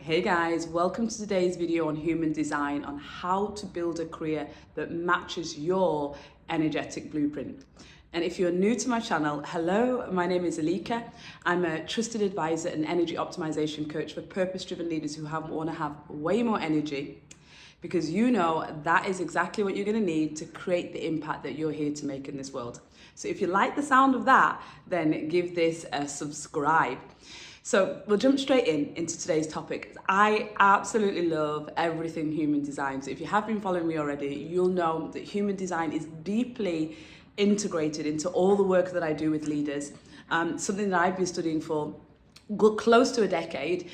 Hey guys, welcome to today's video on human design, on how to build a career that matches your energetic blueprint. And if you're new to my channel, hello, my name is Elika. I'm a trusted advisor and energy optimization coach for purpose-driven leaders who want to have way more energy, because you know that is exactly what you're going to need to create the impact that you're here to make in this world. So if you like the sound of that, then give this a subscribe. So we'll jump straight into today's topic. I absolutely love everything human design. So if you have been following me already, you'll know that human design is deeply integrated into all the work that I do with leaders. Something that I've been studying for close to a decade,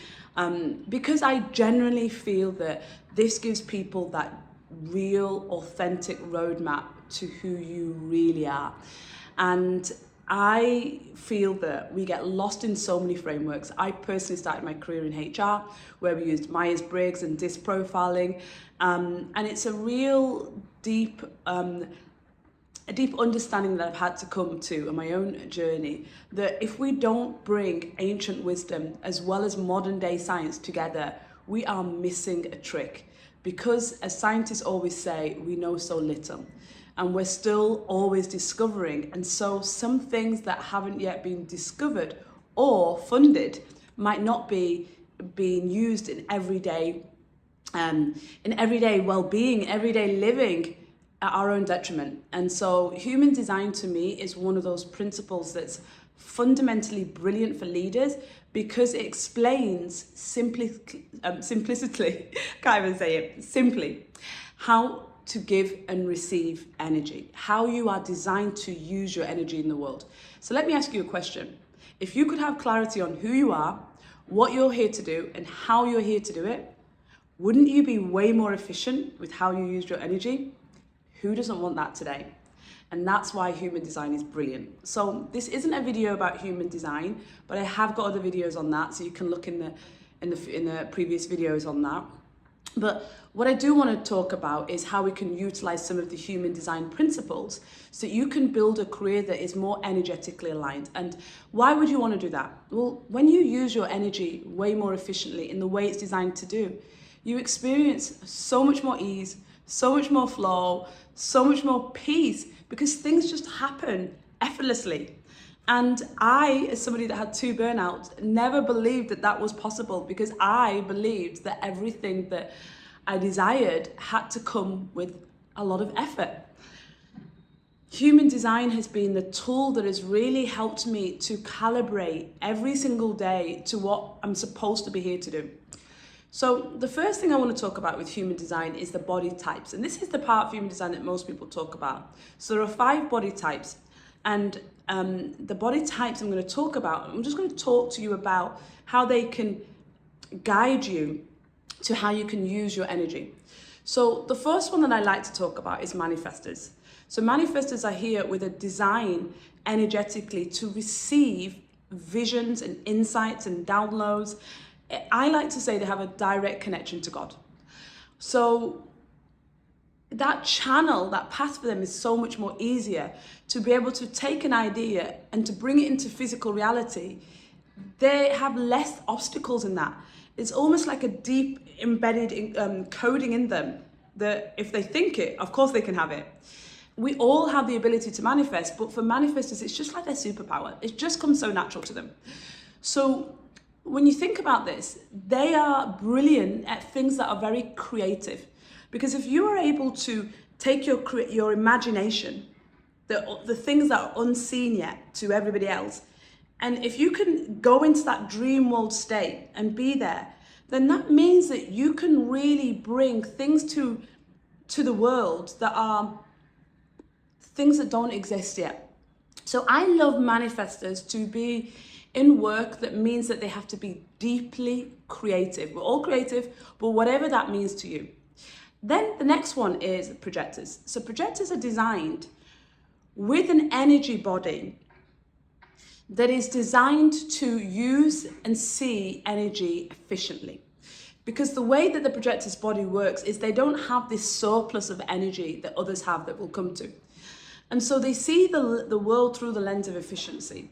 because I genuinely feel that this gives people that real, authentic roadmap to who you really are. And I feel that we get lost in so many frameworks. I personally started my career in HR, where we used Myers-Briggs and DISC profiling, and it's a real deep understanding that I've had to come to in my own journey, that if we don't bring ancient wisdom as well as modern day science together, we are missing a trick. Because as scientists always say, we know so little. And we're still always discovering. And so some things that haven't yet been discovered or funded might not be being used in everyday well-being, everyday living at our own detriment. And so human design to me is one of those principles that's fundamentally brilliant for leaders, because it explains simplicity, can't even say it, simply, how to give and receive energy, how you are designed to use your energy in the world. So let me ask you a question. If you could have clarity on who you are, what you're here to do, and how you're here to do it, wouldn't you be way more efficient with how you use your energy? Who doesn't want that today? And that's why human design is brilliant. So this isn't a video about human design, but I have got other videos on that, so you can look in the previous videos on that. But what I do want to talk about is how we can utilize some of the human design principles so you can build a career that is more energetically aligned. And why would you want to do that? Well, when you use your energy way more efficiently in the way it's designed to do, you experience so much more ease, so much more flow, so much more peace, because things just happen effortlessly. And I, as somebody that had 2 burnouts, never believed that that was possible, because I believed that everything that I desired had to come with a lot of effort. Human design has been the tool that has really helped me to calibrate every single day to what I'm supposed to be here to do. So the first thing I want to talk about with human design is the body types. And this is the part of human design that most people talk about. So there are 5 body types. And the body types I'm going to talk about, I'm just going to talk to you about how they can guide you to how you can use your energy. So the first one that I like to talk about is manifestors. So manifestors are here with a design energetically to receive visions and insights and downloads. I like to say they have a direct connection to God. So that channel, that path for them is so much more easier to be able to take an idea and to bring it into physical reality. They have less obstacles in that. It's almost like a deep embedded coding in them that if they think it, of course they can have it. We all have the ability to manifest, but for manifestors, it's just like their superpower. It just comes so natural to them. So when you think about this, they are brilliant at things that are very creative. Because if you are able to take your imagination, the things that are unseen yet to everybody else, and if you can go into that dream world state and be there, then that means that you can really bring things to the world that are things that don't exist yet. So I love manifestors to be in work that means that they have to be deeply creative. We're all creative, but whatever that means to you. Then the next one is projectors. So projectors are designed with an energy body that is designed to use and see energy efficiently. Because the way that the projector's body works is they don't have this surplus of energy that others have that we'll come to. And so they see the world through the lens of efficiency.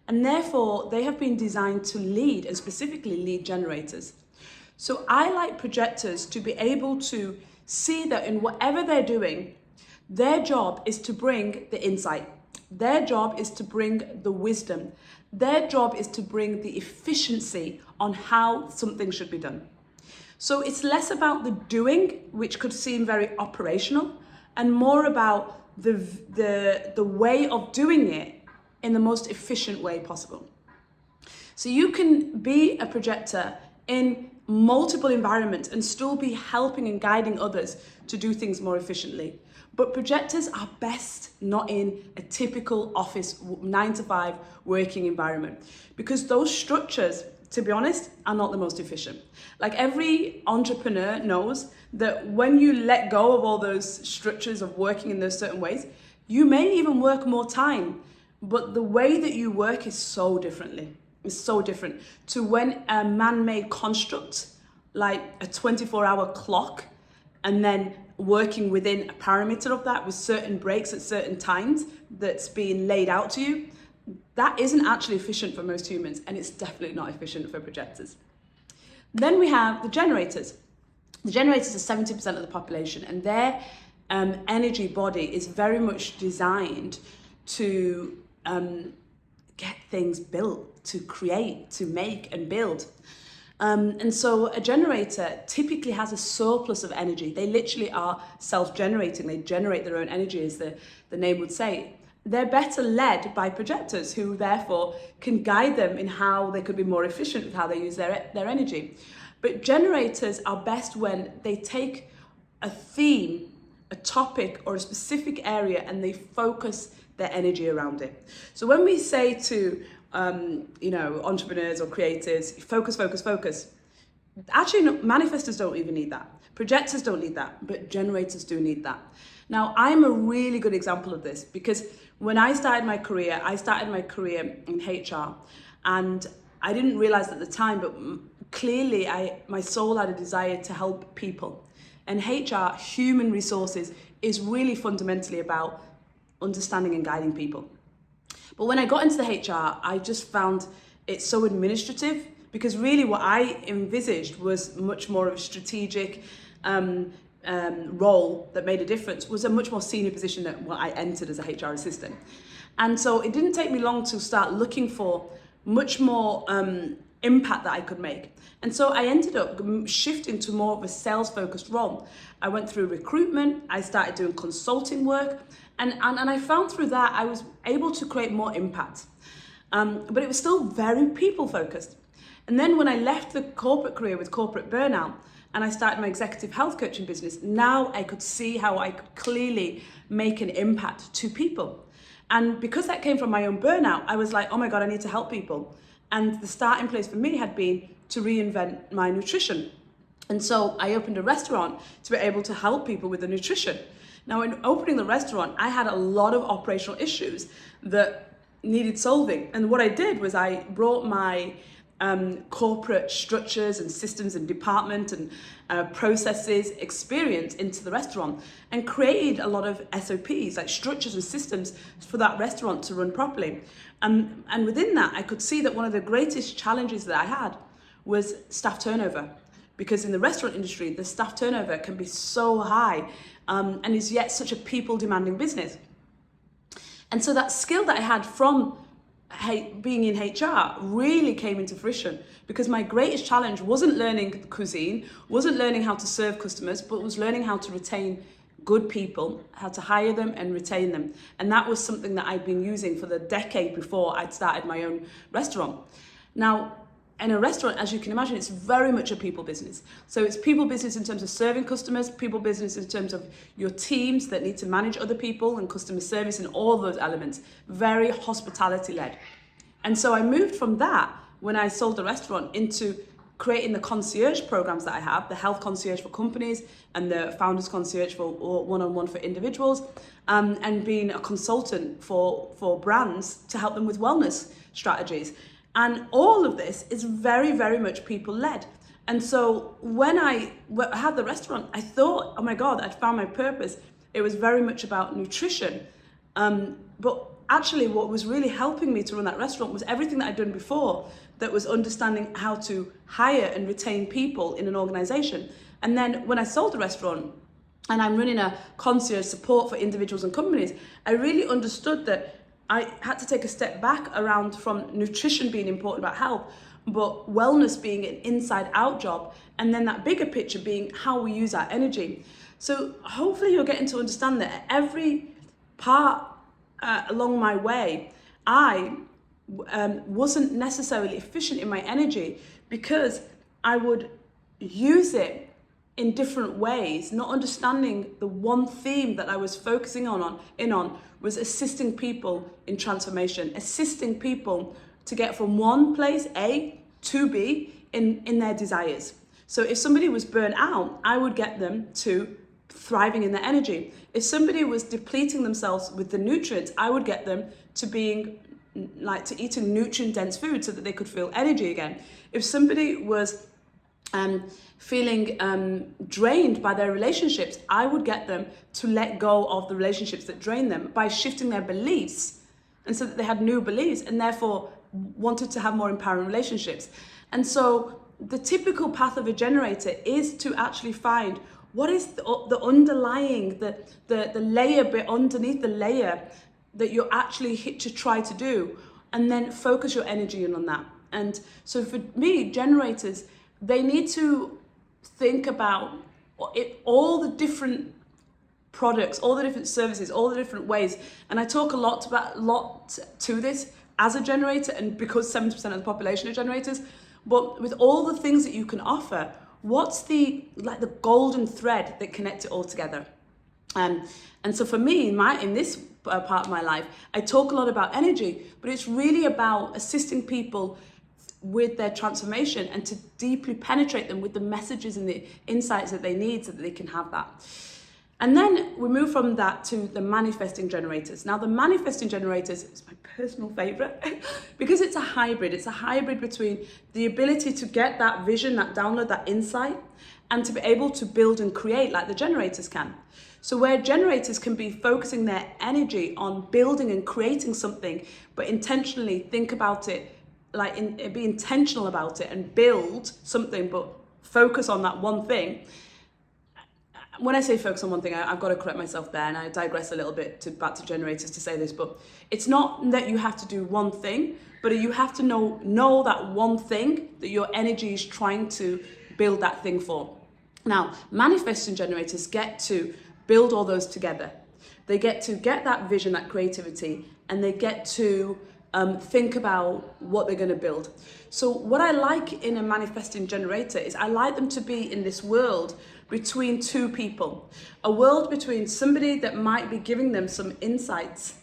And therefore, they have been designed to lead, and specifically lead generators. So I like projectors to be able to see that in whatever they're doing, their job is to bring the insight. Their job is to bring the wisdom. Their job is to bring the efficiency on how something should be done. So it's less about the doing, which could seem very operational, and more about the way of doing it in the most efficient way possible. So you can be a projector in multiple environments and still be helping and guiding others to do things more efficiently. But projectors are best not in a typical office 9 to 5 working environment, because those structures, to be honest, are not the most efficient. Like every entrepreneur knows that when you let go of all those structures of working in those certain ways, you may even work more time, but the way that you work is so different to when a man-made construct, like a 24-hour clock, and then working within a parameter of that with certain breaks at certain times that's being laid out to you, that isn't actually efficient for most humans, and it's definitely not efficient for projectors. Then we have the generators. The generators are 70% of the population, and their energy body is very much designed to get things built, to create, to make and build. And so a generator typically has a surplus of energy. They literally are self-generating. They generate their own energy, as the name would say. They're better led by projectors, who therefore can guide them in how they could be more efficient with how they use their energy. But generators are best when they take a theme, a topic, or a specific area, and they focus their energy around it. So when we say to entrepreneurs or creators, focus. Actually, no, manifestors don't even need that. Projectors don't need that, but generators do need that. Now, I'm a really good example of this, because when I started my career in HR, and I didn't realize at the time, but clearly my soul had a desire to help people. And HR, human resources, is really fundamentally about understanding and guiding people. But when I got into the HR, I just found it so administrative, because really what I envisaged was much more of a strategic role that made a difference, was a much more senior position than what I entered as a HR assistant. And so it didn't take me long to start looking for much more impact that I could make. And so I ended up shifting to more of a sales-focused role. I went through recruitment, I started doing consulting work, and I found through that I was able to create more impact. But it was still very people-focused. And then when I left the corporate career with corporate burnout, and I started my executive health coaching business, now I could see how I could clearly make an impact to people. And because that came from my own burnout, I was like, oh my God, I need to help people. And the starting place for me had been to reinvent my nutrition. And so I opened a restaurant to be able to help people with the nutrition. Now, in opening the restaurant, I had a lot of operational issues that needed solving. And what I did was I brought my corporate structures and systems and department and processes experience into the restaurant, and created a lot of SOPs, like structures and systems for that restaurant to run properly. And within that, I could see that one of the greatest challenges that I had was staff turnover, because in the restaurant industry, the staff turnover can be so high and is yet such a people demanding business. And so that skill that I had from being in HR really came into fruition, because my greatest challenge wasn't learning cuisine, wasn't learning how to serve customers, but was learning how to retain good people, how to hire them and retain them. And that was something that I'd been using for the decade before I'd started my own restaurant. Now, in a restaurant, as you can imagine, it's very much a people business. So it's people business in terms of serving customers, people business in terms of your teams that need to manage other people, and customer service and all those elements, very hospitality led. And so I moved from that, when I sold the restaurant, into creating the concierge programs that I have, the health concierge for companies and the founders concierge for one-on-one for individuals, and being a consultant for brands to help them with wellness strategies. And all of this is very, very much people-led. And so when I had the restaurant, I thought, oh my God, I'd found my purpose. It was very much about nutrition. But actually what was really helping me to run that restaurant was everything that I'd done before, that was understanding how to hire and retain people in an organization. And then when I sold the restaurant and I'm running a concierge support for individuals and companies, I really understood that I had to take a step back around from nutrition being important about health, but wellness being an inside out job. And then that bigger picture being how we use our energy. So hopefully you're getting to understand that every part along my way, I wasn't necessarily efficient in my energy because I would use it in different ways, not understanding the one theme that I was focusing on was assisting people in transformation, assisting people to get from one place, A, to B, in their desires. So if somebody was burnt out, I would get them to thriving in their energy. If somebody was depleting themselves with the nutrients, I would get them to to eating nutrient-dense food so that they could feel energy again. If somebody was feeling drained by their relationships, I would get them to let go of the relationships that drain them by shifting their beliefs, and so that they had new beliefs and therefore wanted to have more empowering relationships. And so the typical path of a generator is to actually find what is the underlying, the layer bit underneath the layer that you're actually hit to try to do, and then focus your energy in on that. And so for me, generators, they need to think about all the different products, all the different services, all the different ways. And I talk a lot to this as a generator, and because 70% of the population are generators, but with all the things that you can offer, what's the golden thread that connects it all together? And so for me, in this part of my life, I talk a lot about energy, but it's really about assisting people with their transformation and to deeply penetrate them with the messages and the insights that they need so that they can have that. And then we move from that to the manifesting generators. Now, the manifesting generators is my personal favorite because it's a hybrid. It's a hybrid between the ability to get that vision, that download, that insight, and to be able to build and create like the generators can. So where generators can be focusing their energy on building and creating something, but intentionally think about it, be intentional about it and build something, but focus on that one thing. When I say focus on one thing, I've got to correct myself there, and I digress a little bit back to generators to say this, but it's not that you have to do one thing, but you have to know that one thing that your energy is trying to build that thing for. Now, manifesting generators get to build all those together. They get to get that vision, that creativity, and they get to think about what they're going to build. So what I like in a manifesting generator is I like them to be in this world between two people, a world between somebody that might be giving them some insights,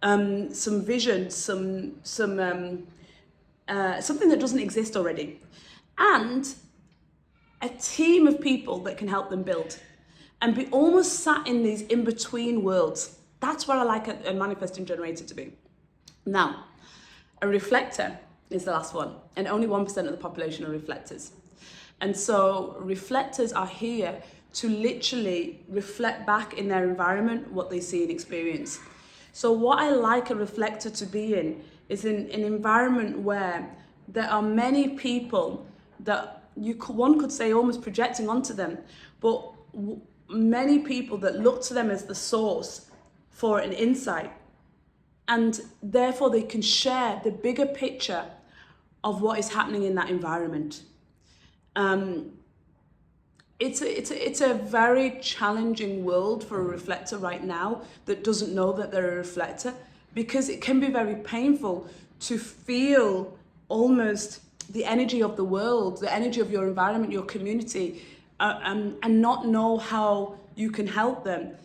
some vision, something that doesn't exist already, and a team of people that can help them build, and be almost sat in these in-between worlds. That's what I like a manifesting generator to be. Now, a reflector is the last one, and only 1% of the population are reflectors. And so reflectors are here to literally reflect back in their environment what they see and experience. So what I like a reflector to be in is in an environment where there are many people that one could say almost projecting onto them, but many people that look to them as the source for an insight. And therefore they can share the bigger picture of what is happening in that environment. It's a very challenging world for a reflector right now that doesn't know that they're a reflector, because it can be very painful to feel almost the energy of the world, the energy of your environment, your community, and not know how you can help them.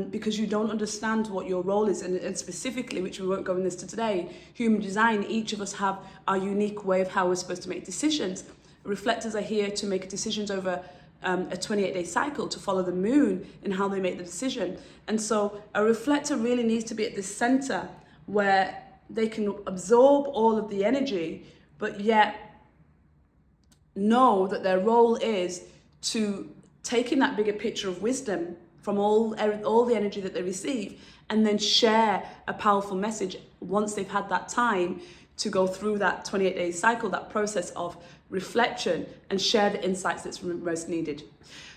Because you don't understand what your role is, and specifically, which we won't go into today, human design, each of us have our unique way of how we're supposed to make decisions. Reflectors are here to make decisions over a 28-day cycle, to follow the moon in how they make the decision. And so a reflector really needs to be at the center where they can absorb all of the energy, but yet know that their role is to take in that bigger picture of wisdom from all the energy that they receive, and then share a powerful message once they've had that time to go through that 28-day cycle, that process of reflection, and share the insights that's most needed.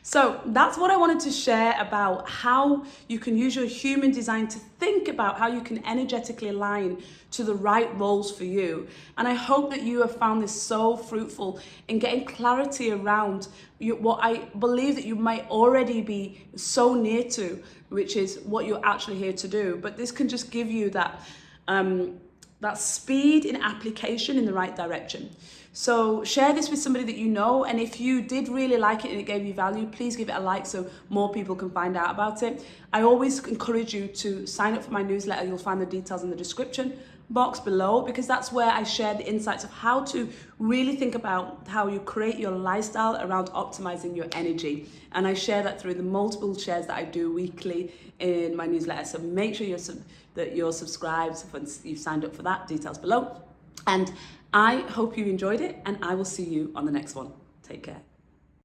So that's what I wanted to share about how you can use your human design to think about how you can energetically align to the right roles for you. And I hope that you have found this so fruitful in getting clarity around what I believe that you might already be so near to, which is what you're actually here to do. But this can just give you that that speed in application in the right direction. So share this with somebody that you know, and if you did really like it and it gave you value, please give it a like so more people can find out about it. I always encourage you to sign up for my newsletter. You'll find the details in the description box below, because that's where I share the insights of how to really think about how you create your lifestyle around optimizing your energy. And I share that through the multiple shares that I do weekly in my newsletter. So make sure that you're subscribed once you've signed up for that. Details below. And I hope you enjoyed it, and I will see you on the next one. Take care.